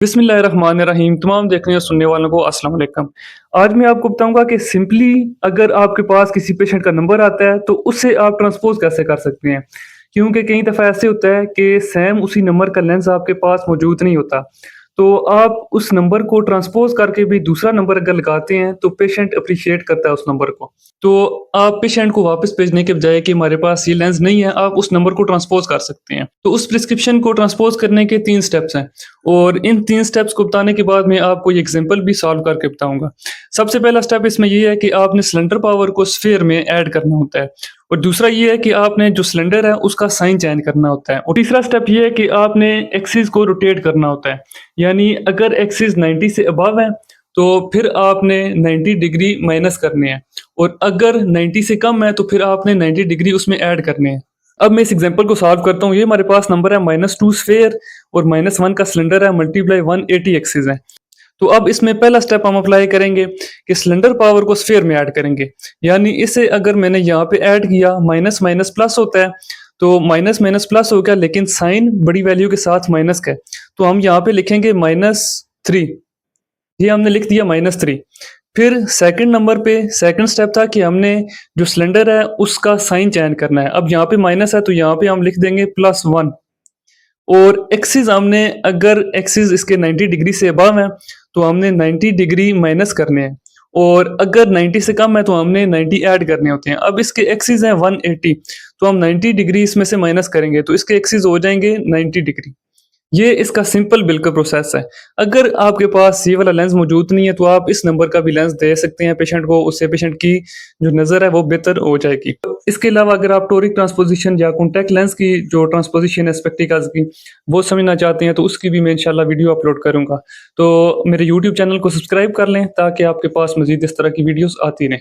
बिस्मिल्लाहिर्रहमानिर्रहीम। तमाम देखने और सुनने वालों को अस्सलाम वालेकुम। आज मैं आपको बताऊंगा कि सिंपली अगर आपके पास किसी पेशेंट का नंबर आता है तो उससे आप ट्रांसपोज कैसे कर सकते हैं। क्योंकि कई दफ़ा ऐसे होता है कि सेम उसी नंबर का लेंस आपके पास मौजूद नहीं होता, तो आप उस नंबर को ट्रांसपोज करके भी दूसरा नंबर अगर लगाते हैं तो पेशेंट अप्रिशिएट करता है उस नंबर को। तो आप पेशेंट को वापस भेजने के बजाय कि हमारे पास ये लेंस नहीं है, आप उस नंबर को ट्रांसपोज कर सकते हैं। तो उस प्रिस्क्रिप्शन को ट्रांसपोज करने के 3 स्टेप्स हैं और इन 3 स्टेप्स को बताने के बाद मैं आपको ये एग्जांपल भी सॉल्व करके बताऊँगा। सबसे पहला स्टेप इसमें ये है कि आपने सिलेंडर पावर को स्फीयर में ऐड करना होता है और दूसरा ये है कि आपने जो सिलेंडर है उसका साइन चेंज करना होता है और तीसरा स्टेप ये है कि आपने एक्सिस को रोटेट करना होता है। यानी अगर एक्सिस 90 से अबव है तो फिर आपने 90 डिग्री माइनस करने हैं और अगर 90 से कम है तो फिर आपने 90 डिग्री उसमें ऐड करने हैं। अब मैं इस एग्जांपल को सॉल्व करता हूँ। ये हमारे पास नंबर है -2 स्फीयर और -1 का सिलेंडर है मल्टीप्लाई 180 एक्सिस है। तो अब इसमें पहला स्टेप हम अप्लाई करेंगे कि सिलेंडर पावर को स्फीयर में ऐड करेंगे। यानी इसे अगर मैंने यहाँ पे ऐड किया, माइनस माइनस प्लस होता है, तो माइनस माइनस प्लस हो गया, लेकिन साइन बड़ी वैल्यू के साथ माइनस का है, तो हम यहाँ पे लिखेंगे -3। ये हमने लिख दिया -3। फिर सेकंड नंबर पे सेकंड स्टेप था कि हमने जो सिलेंडर है उसका साइन चेंज करना है। अब यहाँ पे माइनस है तो यहाँ पे हम लिख देंगे +1 और एक्सिस हमने अगर एक्सिस इसके 90 डिग्री से अबव है तो हमने 90 डिग्री माइनस करने हैं और अगर 90 से कम है तो हमने 90 ऐड करने होते हैं। अब इसके एक्सिस हैं 180, तो हम 90 डिग्री इसमें से माइनस करेंगे तो इसके एक्सिस हो जाएंगे 90 डिग्री। ये इसका सिंपल बिल का प्रोसेस है। अगर आपके पास ये वाला लेंस मौजूद नहीं है तो आप इस नंबर का भी लेंस दे सकते हैं पेशेंट को, उससे पेशेंट की जो नज़र है वो बेहतर हो जाएगी। इसके अलावा अगर आप टोरिक ट्रांसपोजिशन या कॉन्टैक्ट लेंस की जो ट्रांसपोजिशन है स्पेक्टिकल्स की वो समझना चाहते हैं तो उसकी भी मैं इंशाल्लाह वीडियो अपलोड करूँगा। तो मेरे यूट्यूब चैनल को सब्सक्राइब कर लें ताकि आपके पास मज़ीद इस तरह की वीडियोज़ आती रहें।